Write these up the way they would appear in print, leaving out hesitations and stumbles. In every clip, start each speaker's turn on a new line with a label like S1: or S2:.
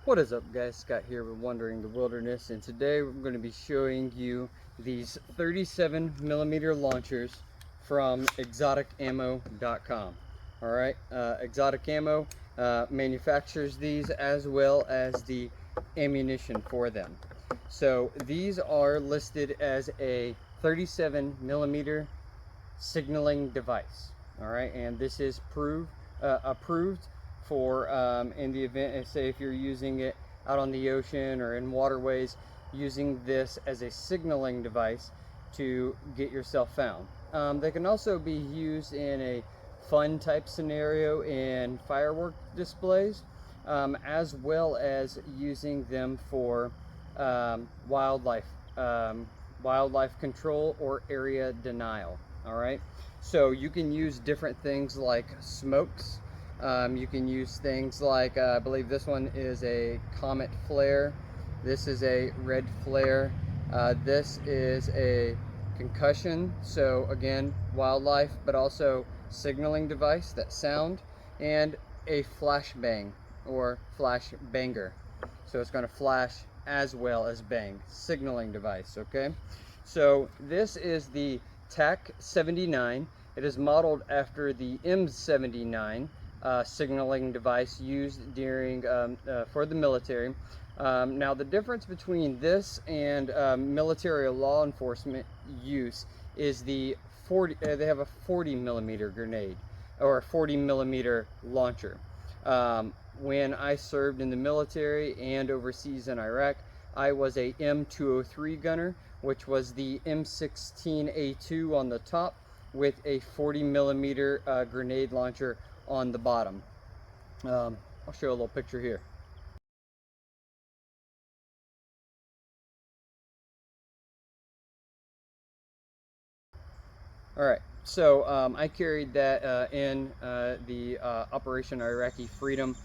S1: What is up, guys? Scott here with Wandering the Wilderness, and today we're going to be showing you these 37mm launchers from exoticammo.com. Alright, Exotic Ammo manufactures these as well as the ammunition for them. So these are listed as a 37mm signaling device. Alright, and this is approved for in the event, say if you're using it out on the ocean or in waterways, using this as a signaling device to get yourself found. They can also be used in a fun type scenario in firework displays, as well as using them for wildlife control or area denial. All right, so you can use different things like smokes. You can use things like, I believe this one is a comet flare. This is a red flare. This is a concussion. So again, wildlife, but also signaling device, that sound, and a flash bang or flash banger. So it's going to flash as well as bang, signaling device. Okay, so this is the TAC 79. It is modeled after the M79 signaling device used during for the military. Now the difference between this and military law enforcement use is the they have a 40mm grenade or a 40mm launcher. When I served in the military and overseas in Iraq, I was a M203 gunner, which was the M16A2 on the top with a 40mm grenade launcher on the bottom. I'll show a little picture here. Alright, so I carried that in the Operation Iraqi Freedom,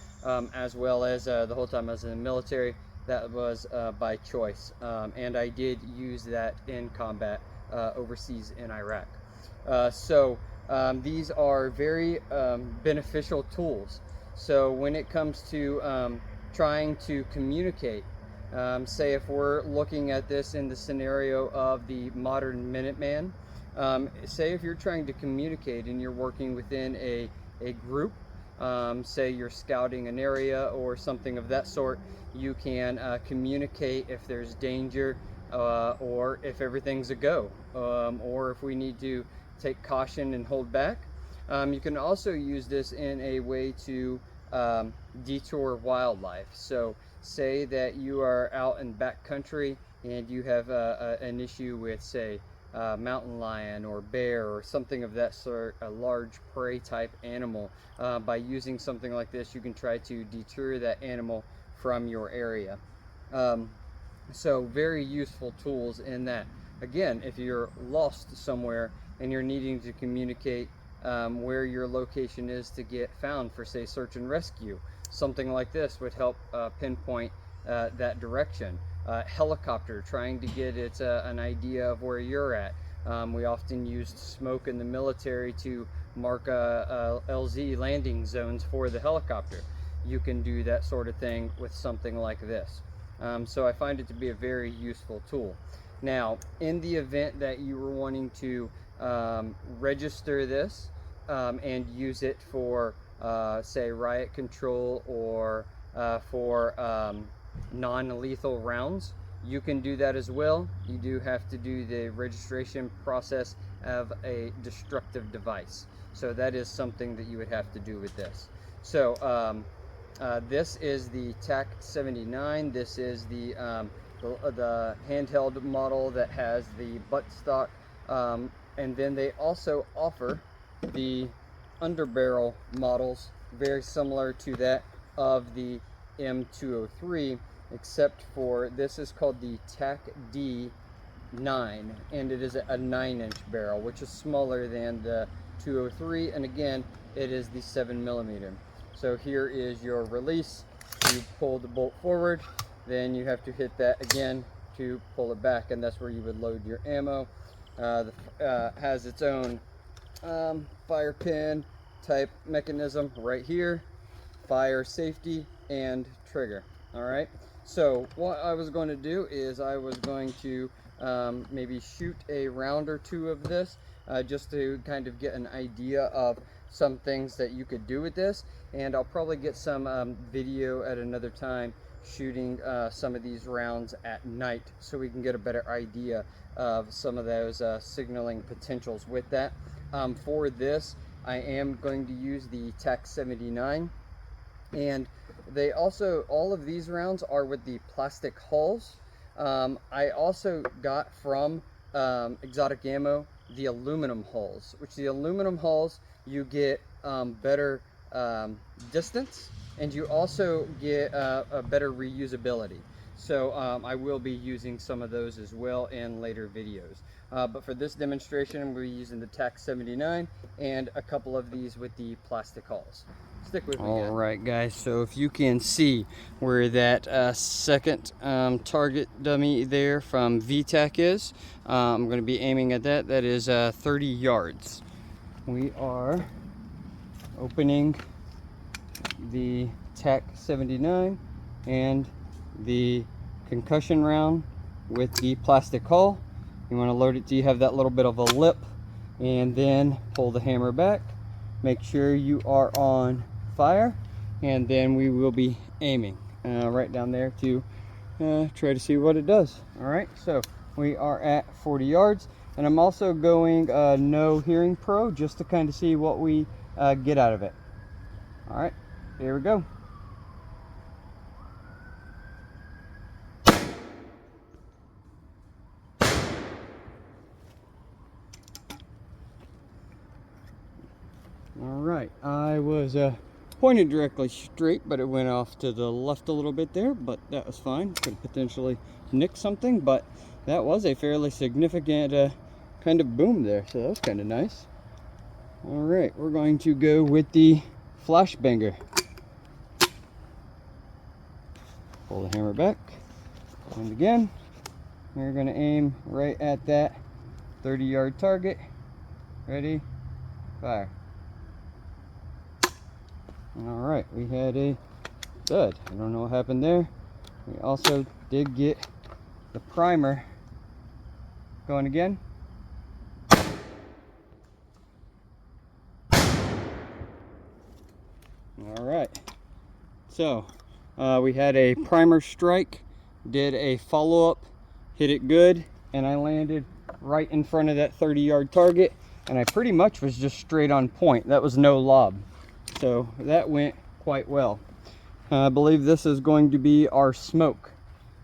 S1: as well as the whole time I was in the military. That was by choice, and I did use that in combat overseas in Iraq. These are very beneficial tools. So when it comes to trying to communicate, say if we're looking at this in the scenario of the modern Minuteman, say if you're trying to communicate and you're working within a group, say you're scouting an area or something of that sort, you can communicate if there's danger, or if everything's a go, or if we need to take caution and hold back. You can also use this in a way to detour wildlife. So say that you are out in backcountry and you have an issue with, say, mountain lion or bear or something of that sort, a large prey type animal. By using something like this, you can try to deter that animal from your area. So very useful tools in that. Again, if you're lost somewhere and you're needing to communicate where your location is to get found for, say, search and rescue, something like this would help pinpoint that direction. Helicopter, trying to get an idea of where you're at. We often used smoke in the military to mark LZ landing zones for the helicopter. You can do that sort of thing with something like this. So I find it to be a very useful tool. Now, in the event that you were wanting to register this and use it for, say, riot control or for non-lethal rounds, you can do that as well. You do have to do the registration process of a destructive device. So that is something that you would have to do with this. So this is the TAC 79. This is the handheld model that has the buttstock, and then they also offer the underbarrel models very similar to that of the M203, except for this is called the TAC D9, and it is a 9-inch barrel, which is smaller than the 203, and again, it is the 7mm. So here is your release. You pull the bolt forward, then you have to hit that again to pull it back, and that's where you would load your ammo. Has its own fire pin type mechanism right here, fire safety, and trigger. All right, so what I was going to do is I was going to maybe shoot a round or two of this just to kind of get an idea of some things that you could do with this, and I'll probably get some video at another time shooting some of these rounds at night so we can get a better idea of some of those signaling potentials with that. For this, I am going to use the TAC 79, and they also, all of these rounds are with the plastic hulls. I also got from Exotic Ammo the aluminum hulls, which the aluminum hulls you get better distance, and you also get a better reusability. So I will be using some of those as well in later videos. But for this demonstration, I'm going to be using the TAC 79 and a couple of these with the plastic hulls. Stick with me. All right, guys, so if you can see where that second target dummy there from VTAC is, I'm going to be aiming at that. That is 30 yards. We are opening the TAC 79 and the concussion round with the plastic hull. You want to load it till you have that little bit of a lip, and then pull the hammer back. Make sure you are on fire, and then we will be aiming right down there to try to see what it does. All right, so we are at 40 yards, and I'm also going no hearing pro just to kind of see what we get out of it. All right, here we go. All right, I was pointed directly straight, but it went off to the left a little bit there, but that was fine. Could potentially nick something, but that was a fairly significant kind of boom there, so that was kind of nice. All right, we're going to go with the flashbanger. Pull the hammer back, and again, we're going to aim right at that 30-yard target. Ready, fire. All right, we had a thud. I don't know what happened there. We also did get the primer going again. All right, so we had a primer strike, did a follow-up, hit it good, and I landed right in front of that 30-yard target, and I pretty much was just straight on point. That was no lob. So that went quite well. I believe this is going to be our smoke.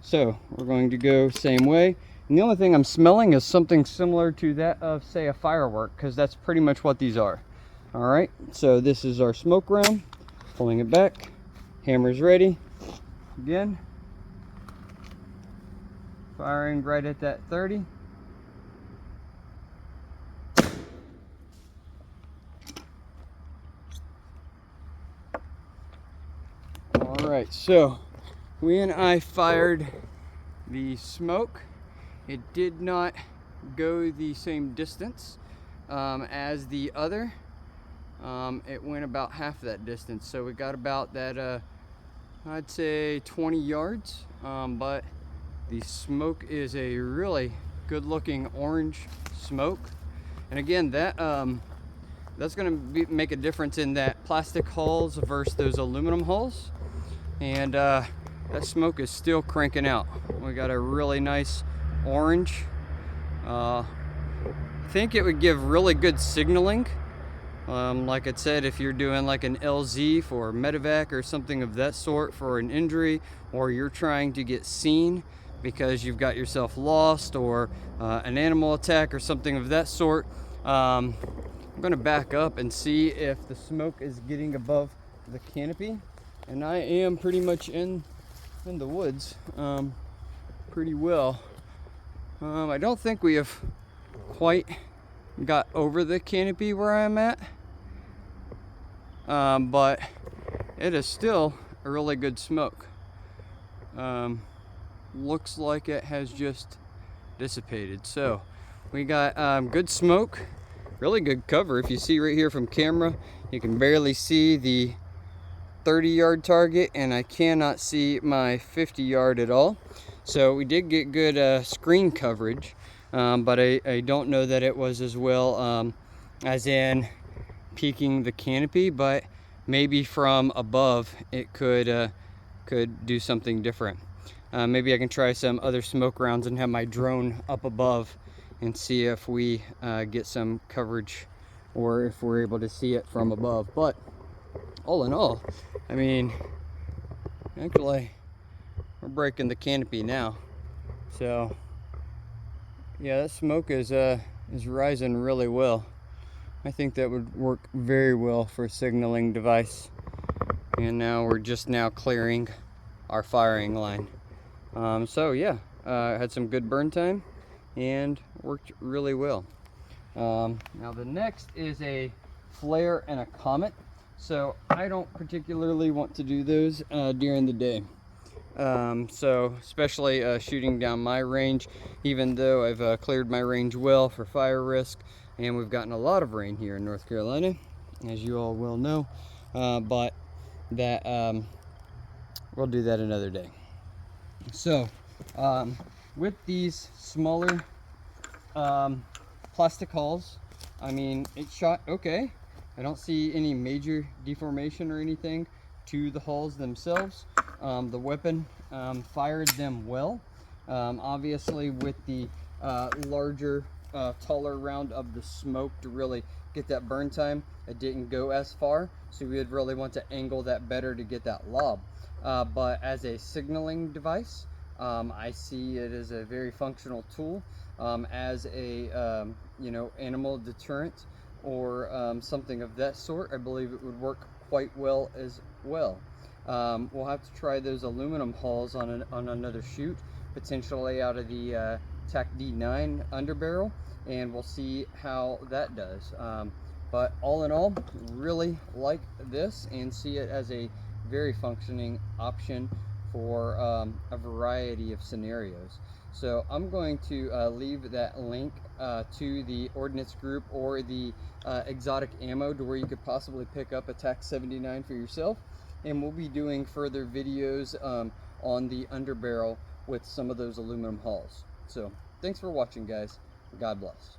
S1: So we're going to go same way. And the only thing I'm smelling is something similar to that of, say, a firework, because that's pretty much what these are. All right, so this is our smoke round. Pulling it back. Hammer's ready. Again. Firing right at that 30. Alright, so when I fired the smoke, it did not go the same distance as the other. It went about half that distance, so we got about that I'd say 20 yards, but the smoke is a really good looking orange smoke. And again, that's going to make a difference in that plastic hulls versus those aluminum hulls. And that smoke is still cranking out. We got a really nice orange. I think it would give really good signaling. Like I said, if you're doing like an LZ for medevac or something of that sort for an injury, or you're trying to get seen because you've got yourself lost, or an animal attack or something of that sort. I'm going to back up and see if the smoke is getting above the canopy. And I am pretty much in the woods pretty well. I don't think we have quite got over the canopy where I'm at, but it is still a really good smoke. Looks like it has just dissipated. So we got good smoke, really good cover. If you see right here from camera, you can barely see the 30-yard target, and I cannot see my 50-yard at all. So we did get good screen coverage, but I don't know that it was as well as in peeking the canopy, but maybe from above it could do something different. Maybe I can try some other smoke rounds and have my drone up above and see if we get some coverage or if we're able to see it from above. But all in all, I mean, actually we're breaking the canopy now, so yeah, that smoke is rising really well. I think that would work very well for a signaling device. And now we're just now clearing our firing line. So yeah, had some good burn time and worked really well. Now the next is a flare and a comet. So I don't particularly want to do those during the day. So especially shooting down my range, even though I've cleared my range well for fire risk, and we've gotten a lot of rain here in North Carolina, as you all will know, but that we'll do that another day. So with these smaller plastic hulls, I mean, it shot okay. I don't see any major deformation or anything to the hulls themselves. The weapon fired them well. Obviously with the larger, taller round of the smoke to really get that burn time, it didn't go as far, so we would really want to angle that better to get that lob. But as a signaling device, I see it as a very functional tool, as a you know, animal deterrent or something of that sort. I believe it would work quite well as well. We'll have to try those aluminum hulls on another shoot, potentially out of the TAC D9 underbarrel, and we'll see how that does. But all in all, really like this and see it as a very functioning option for a variety of scenarios. So I'm going to leave that link to the Ordnance Group or the exotic ammo to where you could possibly pick up a TAC 79 for yourself. And we'll be doing further videos on the underbarrel with some of those aluminum hulls. So thanks for watching, guys. God bless.